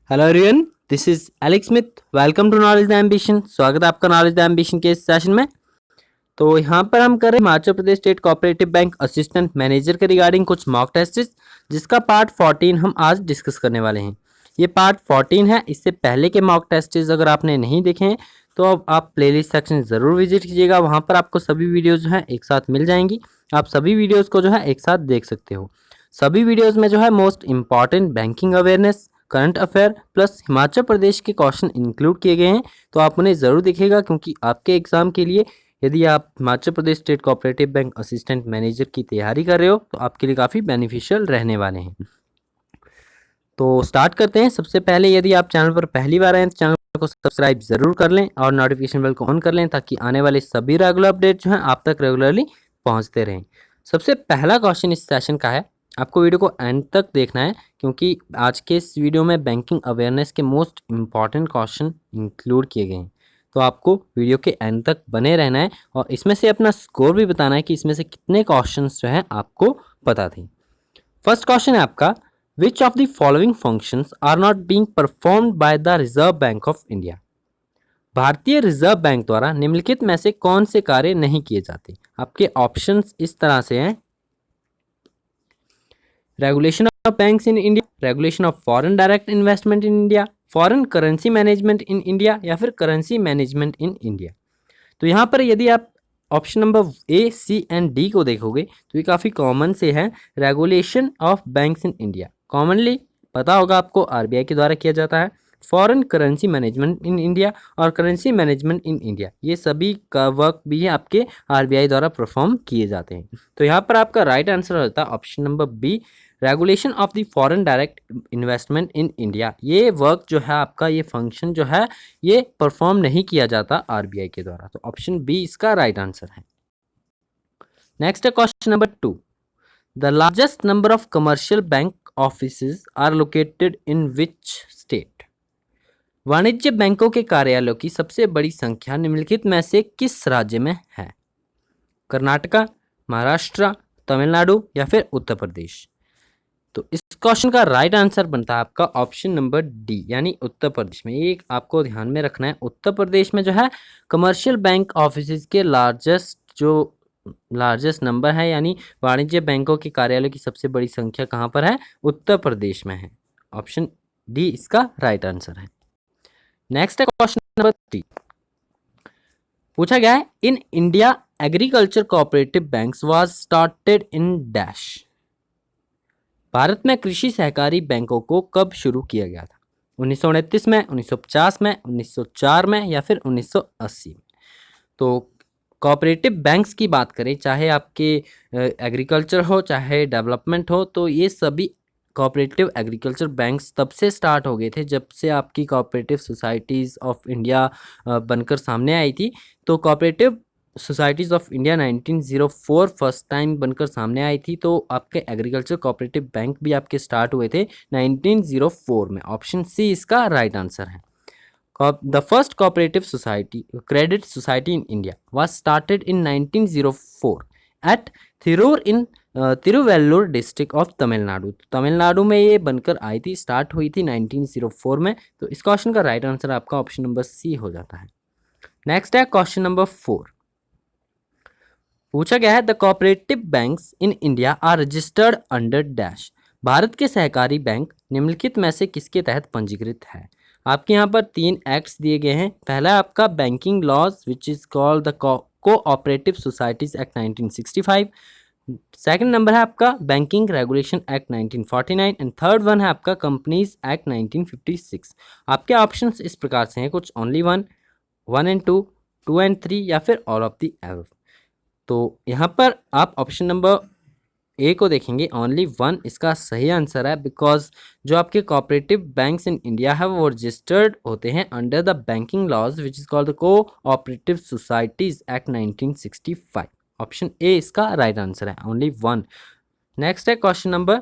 Hello everyone, this is Alex Smith. Welcome to knowledge the ambition. स्वागत है आपका knowledge the ambition के इस सेशन में। तो यहाँ पर हम कर रहे हैं Himachal Pradesh state cooperative bank assistant manager के रिगार्डिंग कुछ मॉक टेस्ट, जिसका पार्ट 14 हम आज डिस्कस करने वाले हैं। ये पार्ट 14 है। इससे पहले के मॉक टेस्ट अगर आपने नहीं देखे हैं तो अब आप प्लेलिस्ट सेक्शन ज़रूर विजिट कीजिएगा। वहाँ पर आपको सभी वीडियोज़ जो है एक साथ मिल जाएंगी। आप सभी वीडियोज़ को जो है एक साथ देख सकते हो। सभी वीडियोज़ में जो है most important banking awareness, current affair plus Himachal Pradesh के क्वेश्चन इंक्लूड किए गए हैं। तो आप उन्हें ज़रूर देखिएगा, क्योंकि आपके एग्जाम के लिए यदि आप Himachal Pradesh state cooperative bank assistant manager की तैयारी कर रहे हो तो आपके लिए काफ़ी बेनिफिशियल रहने वाले हैं। तो स्टार्ट करते हैं। सबसे पहले यदि आप चैनल पर पहली बार आए तो चैनल को सब्सक्राइब जरूर कर लें और नोटिफिकेशन बेल को ऑन कर लें, ताकि आने वाले सभी रेगुलर अपडेट जो हैं आप तक रेगुलरली पहुंचते रहें। सबसे पहला क्वेश्चन इस सेशन का है। आपको वीडियो को एंड तक देखना है, क्योंकि आज के इस वीडियो में बैंकिंग अवेयरनेस के मोस्ट इंपॉर्टेंट क्वेश्चन इंक्लूड किए गए हैं। तो आपको वीडियो के एंड तक बने रहना है और इसमें से अपना स्कोर भी बताना है कि इसमें से कितने क्वेश्चन जो हैं आपको पता थे। फर्स्ट क्वेश्चन है आपका, which of the following functions are not being performed by the Reserve Bank of India. भारतीय रिजर्व बैंक द्वारा निम्नलिखित में से कौन से कार्य नहीं किए जाते। आपके ऑप्शंस इस तरह से हैं। Regulation of banks in India, regulation of foreign direct investment in India, foreign currency management in India या फिर करेंसी मैनेजमेंट इन इंडिया। तो यहाँ पर यदि आप option number A, C and D को देखोगे तो ये काफ़ी कॉमन से है। Regulation of banks in India commonly पता होगा आपको, आरबीआई के द्वारा किया जाता है। Foreign currency management in India और करेंसी मैनेजमेंट इन इंडिया, ये सभी का वर्क भी आपके आरबीआई द्वारा परफॉर्म किए जाते हैं। तो यहाँ पर आपका राइट आंसर होता है option number B, regulation of the foreign direct investment in India. ये वर्क जो है आपका, ये फंक्शन जो है, ये परफॉर्म नहीं किया जाता आरबीआई के द्वारा। तो ऑप्शन बी इसका राइट आंसर है। नेक्स्ट है question number 2, the largest number of commercial bank offices are located in which state. वाणिज्य बैंकों के कार्यालयों की सबसे बड़ी संख्या निम्नलिखित में से किस राज्य में है। कर्नाटका, महाराष्ट्र, तमिलनाडु या फिर उत्तर प्रदेश। तो इस क्वेश्चन का राइट आंसर बनता है आपका ऑप्शन नंबर डी, यानी उत्तर प्रदेश में। ये आपको ध्यान में रखना है, उत्तर प्रदेश में जो है कमर्शियल बैंक ऑफिसेज के लार्जेस्ट नंबर है, यानी वाणिज्य बैंकों के कार्यालय की सबसे बड़ी संख्या कहाँ पर है, उत्तर प्रदेश में है। ऑप्शन डी इसका राइट आंसर है। नेक्स्ट है क्वेश्चन नंबर 3, पूछा गया है, in India agriculture cooperative banks was started in dash. Bharat में कृषि सहकारी बैंकों को कब शुरू किया गया था। 1929 में, 1950 में, 1904 में या फिर 1980 में। तो कोऑपरेटिव बैंक्स की बात करें, चाहे आपके एग्रीकल्चर हो चाहे डेवलपमेंट हो, तो ये सभी कोऑपरेटिव एग्रीकल्चर बैंक्स तब से स्टार्ट हो गए थे जब से आपकी कोऑपरेटिव सोसाइटीज़ ऑफ इंडिया बनकर सामने आई थी। तो cooperative societies of India 1904 first time बनकर सामने आई थी। तो आपके एग्रीकल्चर कोऑपरेटिव बैंक भी आपके स्टार्ट हुए थे 1904 में। ऑप्शन सी इसका राइट आंसर है। The first cooperative society, credit society in India, was started in 1904 at Thirur in Tiruvallur district of Tamil Nadu. Tamil Nadu में ये बनकर आई थी, स्टार्ट हुई थी 1904 में। तो इस क्वेश्चन का राइट आंसर आपका ऑप्शन नंबर सी हो जाता है। नेक्स्ट है क्वेश्चन नंबर 4, पूछा गया है, the cooperative banks in India are registered under dash. Bharat के सहकारी बैंक निम्नलिखित में से किसके तहत पंजीकृत है। आपके यहाँ पर 3 एक्ट्स दिए गए हैं। पहला है आपका banking laws which is called the cooperative societies act 1965। Second number है आपका banking regulation act 1949 and third one है आपका कंपनीज एक्ट 1956। आपके ऑप्शंस इस प्रकार से हैं, कुछ ओनली 1 एंड 2 एंड 3 या फिर ऑल ऑफ द एबव। तो यहाँ पर आप ऑप्शन नंबर ए को देखेंगे, ओनली 1 इसका सही आंसर है, बिकॉज जो आपके कोऑपरेटिव बैंक्स इन इंडिया है वो रजिस्टर्ड होते हैं under the banking laws which is called the cooperative societies act 1965। Option A इसका राइट आंसर है, ओनली 1। नेक्स्ट है क्वेश्चन नंबर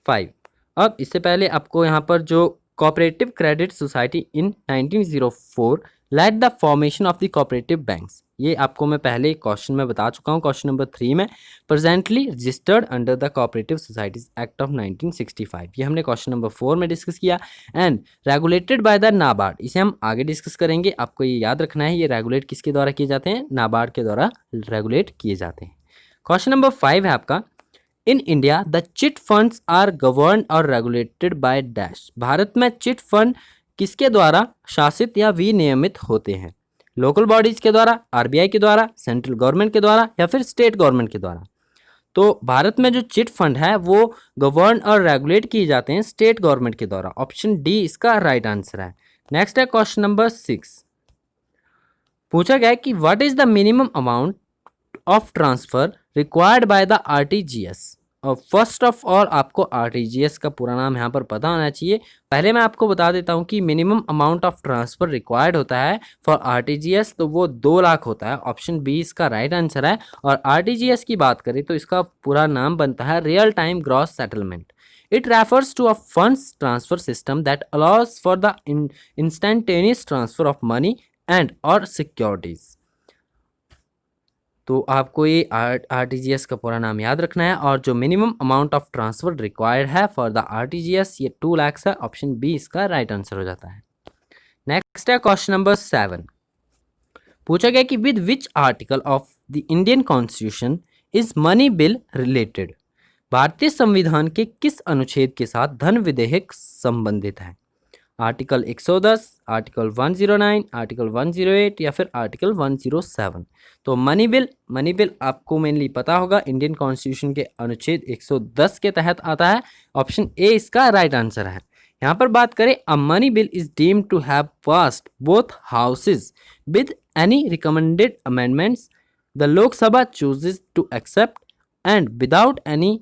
5। अब इससे पहले आपको यहाँ पर जो cooperative credit society in 1904 let the formation of the cooperative banks. ये आपको मैं पहले क्वेश्चन में बता चुका हूँ, क्वेश्चन नंबर 3 में। Presently registered under the cooperative societies act of 1965, ये हमने क्वेश्चन नंबर 4 में डिस्कस किया। And regulated by the NABARD, इसे हम आगे डिस्कस करेंगे। आपको ये याद रखना है, ये रेगुलेट किसके द्वारा किए जाते हैं? नाबार्ड के द्वारा रेगुलेट किए जाते हैं। क्वेश्चन नंबर 5 है आपका, in India the chit funds are govern और रेगुलेटेड बाय डैश। भारत में चिट फंड किसके द्वारा शासित या विनियमित होते हैं? लोकल बॉडीज के द्वारा, आरबीआई के द्वारा, सेंट्रल गवर्नमेंट के द्वारा या फिर स्टेट गवर्नमेंट के द्वारा? तो भारत में जो चिट फंड है वो गवर्न और रेगुलेट किए जाते हैं स्टेट गवर्नमेंट के द्वारा। ऑप्शन डी इसका राइट आंसर है। नेक्स्ट है क्वेश्चन नंबर 6। पूछा गया है कि what is the minimum amount of transfer required by the RTGS. और फर्स्ट ऑफ ऑल आपको आरटीजीएस का पूरा नाम यहाँ पर पता होना चाहिए। पहले मैं आपको बता देता हूँ कि minimum amount of transfer required होता है फॉर आरटीजीएस, तो वो 2 लाख होता है। ऑप्शन बी इसका राइट आंसर है। और आरटीजीएस की बात करें तो इसका पूरा नाम बनता है real time gross settlement. It refers to a funds transfer system that allows for the instantaneous transfer of money and or securities। तो आपको ये आरटीजीएस का पूरा नाम याद रखना है। और जो minimum amount of transfer required है फॉर द आरटीजीएस, ये 2 लाख है। ऑप्शन बी इसका राइट आंसर हो जाता है। नेक्स्ट है क्वेश्चन नंबर 7। पूछा गया कि with which article of the Indian constitution is money bill related. भारतीय संविधान के किस अनुच्छेद के साथ धन विधेयक संबंधित है? आर्टिकल 110, आर्टिकल 109, आर्टिकल 108 या फिर आर्टिकल 107। तो मनी बिल आपको मेनली पता होगा, इंडियन कॉन्स्टिट्यूशन के अनुच्छेद 110 के तहत आता है। ऑप्शन ए इसका राइट आंसर है। यहाँ पर बात करें, a money bill is deemed to have passed both houses with any recommended amendments the Lok Sabha chooses to accept and without any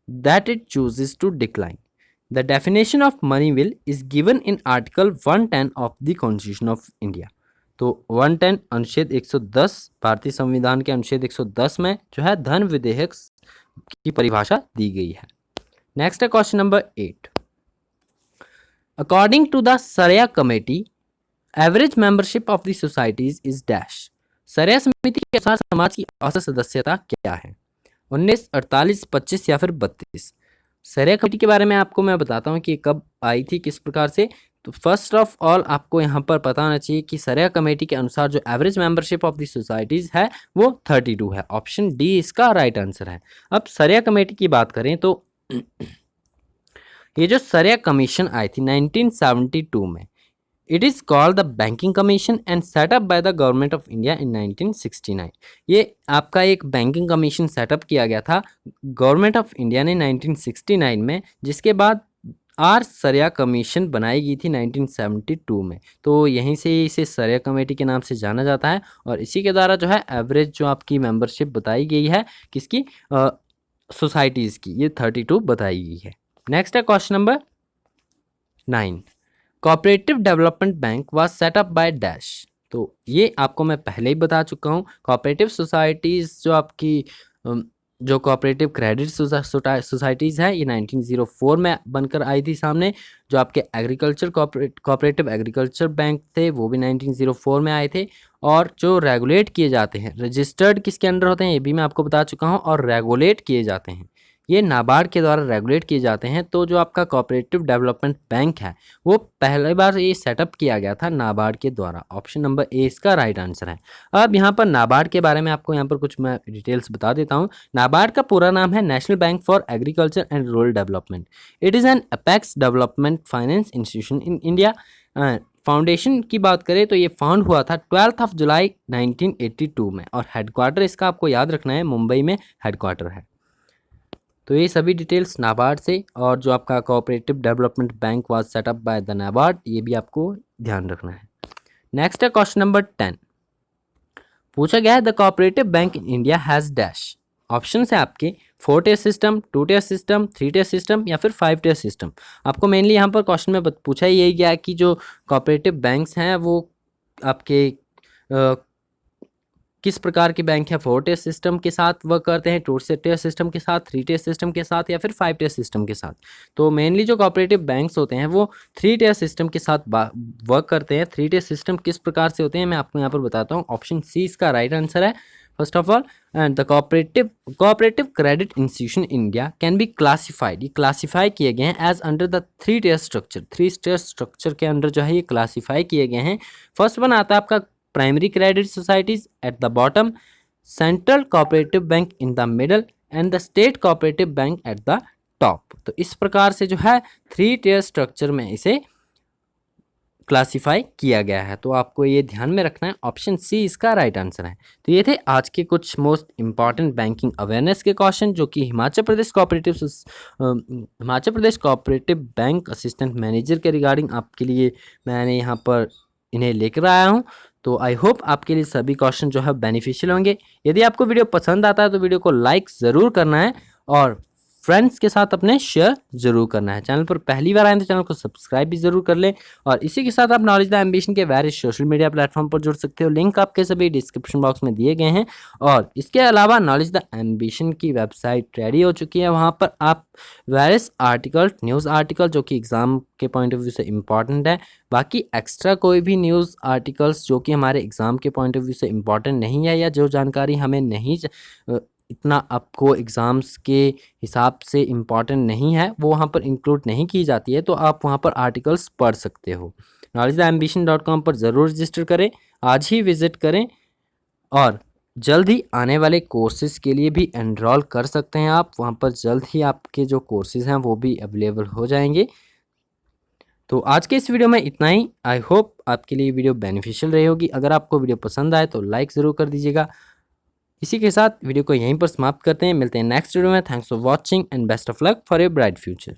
that it chooses to decline. The definition of money bill is given in Article 110 of the Constitution of India। तो 110 अनुच्छेद 110 भारतीय संविधान के अनुच्छेद 110 में जो है धन विधेयक की परिभाषा दी गई है। नेक्स्ट है question number 8। According to the Saraiya committee average membership of the societies is dash. Saraiya समिति के अनुसार समाज की औसत सदस्यता क्या है? 19, 48, 25 या फिर 32। सरिया कमेटी के बारे में आपको मैं बताता हूँ कि कब आई थी, किस प्रकार से। तो फर्स्ट ऑफ ऑल आपको यहाँ पर पता होना चाहिए कि सरिया कमेटी के अनुसार जो average membership of the societies है वो 32 है। ऑप्शन डी इसका राइट आंसर है। अब सरिया कमेटी की बात करें तो ये जो सरिया कमीशन आई थी 1972 में, it is called the banking commission and setup by the government of India in 1969। ये आपका एक बैंकिंग कमीशन सेटअप किया गया था गवर्नमेंट ऑफ इंडिया ने 1969 में, जिसके बाद आर सरिया कमीशन बनाई गई थी 1972 में। तो यहीं से इसे सरिया कमेटी के नाम से जाना जाता है। और इसी के द्वारा जो है एवरेज जो आपकी मेंबरशिप बताई गई है किसकी, सोसाइटीज़ की, ये 32 बताई गई है। नेक्स्ट है question number 9। Cooperative development bank was set up by dash. तो ये आपको मैं पहले ही बता चुका हूँ। कोऑपरेटिव सोसाइटीज़ जो आपकी जो कोऑपरेटिव क्रेडिट सोसाइटीज़ है ये 1904 में बनकर आई थी सामने। जो आपके एग्रीकल्चर कोऑपरेटिव एग्रीकल्चर बैंक थे वो भी 1904 में आए थे। और जो रेगुलेट किए जाते हैं, रजिस्टर्ड किसके अंडर होते हैं ये भी मैं आपको बता चुका हूँ। और रेगुलेट किए जाते हैं ये नाबार्ड के द्वारा रेगुलेट किए जाते हैं। तो जो आपका कोऑपरेटिव डेवलपमेंट बैंक है वो पहली बार ये सेटअप किया गया था नाबार्ड के द्वारा। ऑप्शन नंबर ए इसका राइट आंसर है। अब यहाँ पर नाबार्ड के बारे में आपको यहाँ पर कुछ मैं डिटेल्स बता देता हूँ। नाबार्ड का पूरा नाम है national bank for agriculture and rural development. It is an apex development finance institution in India. Foundation की बात करें तो ये फाउंड हुआ था 12 जुलाई 1982 में। और हेडक्वार्टर इसका आपको याद रखना है, मुंबई में हेडक्वार्टर है। तो ये सभी डिटेल्स नाबार्ड से। और जो आपका cooperative development bank was setup by the NABARD, ये भी आपको ध्यान रखना है। नेक्स्ट है क्वेश्चन नंबर 10। पूछा गया है the cooperative bank in India has dash. Option है आपके 4 tier system, 2 tier system, 3 tier system या फिर 5 टियर सिस्टम। आपको मेनली यहाँ पर क्वेश्चन में पूछा यही गया कि जो कोऑपरेटिव बैंक्स हैं वो आपके किस प्रकार के बैंक है, 4 टियर सिस्टम के साथ वर्क करते हैं, 2 टियर सिस्टम के साथ, 3 टियर सिस्टम के साथ या फिर 5 टियर सिस्टम के साथ। तो मेनली जो कोऑपरेटिव बैंक्स होते हैं वो 3 टियर सिस्टम के साथ वर्क करते हैं। 3 टियर सिस्टम किस प्रकार से होते हैं मैं आपको यहाँ पर बताता हूँ। ऑप्शन सी इसका राइट आंसर है। First of all, and the cooperative credit institution India can be classified, ये क्लासीफाई किए गए हैं as under the 3 tier structure. 3 tier structure के अंडर जो है ये क्लासीफाई किए गए हैं। फर्स्ट वन आता है आपका primary credit societies at the bottom, central cooperative bank in the middle and the state cooperative bank at the top. तो इस प्रकार से जो है 3 टियर स्ट्रक्चर में इसे क्लासिफाई किया गया है। तो आपको ये ध्यान में रखना है, ऑप्शन सी इसका राइट आंसर है। तो ये थे आज के कुछ मोस्ट इंपॉर्टेंट बैंकिंग अवेयरनेस के क्वेश्चन जो कि Himachal Pradesh cooperative bank assistant manager के रिगार्डिंग आपके लिए मैंने यहाँ पर इन्हें लेकर आया हूँ। तो आई होप आपके लिए सभी क्वेश्चन जो है बेनिफिशियल होंगे। यदि आपको वीडियो पसंद आता है तो वीडियो को लाइक ज़रूर करना है और फ्रेंड्स के साथ अपने शेयर जरूर करना है। चैनल पर पहली बार आए तो चैनल को सब्सक्राइब भी जरूर कर लें। और इसी के साथ आप नॉलेज द एम्बिशन के वेरियस सोशल मीडिया प्लेटफॉर्म पर जुड़ सकते हो, लिंक आपके सभी डिस्क्रिप्शन बॉक्स में दिए गए हैं। और इसके अलावा नॉलेज द एम्बिशन की वेबसाइट रेडी हो चुकी है, वहाँ पर आप वेरियस आर्टिकल, न्यूज़ आर्टिकल जो कि एग्ज़ाम के पॉइंट ऑफ व्यू से इम्पॉर्टेंट है, बाकी एक्स्ट्रा कोई भी न्यूज़ आर्टिकल्स जो कि हमारे एग्ज़ाम के पॉइंट ऑफ व्यू से इम्पॉर्टेंट नहीं है या जो जानकारी हमें नहीं इतना आपको एग्ज़ाम्स के हिसाब से इम्पॉर्टेंट नहीं है, वो वहाँ पर इंक्लूड नहीं की जाती है। तो आप वहाँ पर आर्टिकल्स पढ़ सकते हो। knowledgetheambition.com पर ज़रूर रजिस्टर करें, आज ही विज़िट करें और जल्द ही आने वाले कोर्सेज़ के लिए भी एनरोल कर सकते हैं आप। वहाँ पर जल्द ही आपके जो कोर्सेज़ हैं वो भी अवेलेबल हो जाएंगे। तो आज के इस वीडियो में इतना ही। आई होप आपके लिए वीडियो बेनिफिशियल रही होगी। अगर आपको वीडियो पसंद आए तो लाइक ज़रूर कर दीजिएगा। इसी के साथ वीडियो को यहीं पर समाप्त करते हैं, मिलते हैं नेक्स्ट वीडियो में। Thanks for watching and best of luck for your bright future.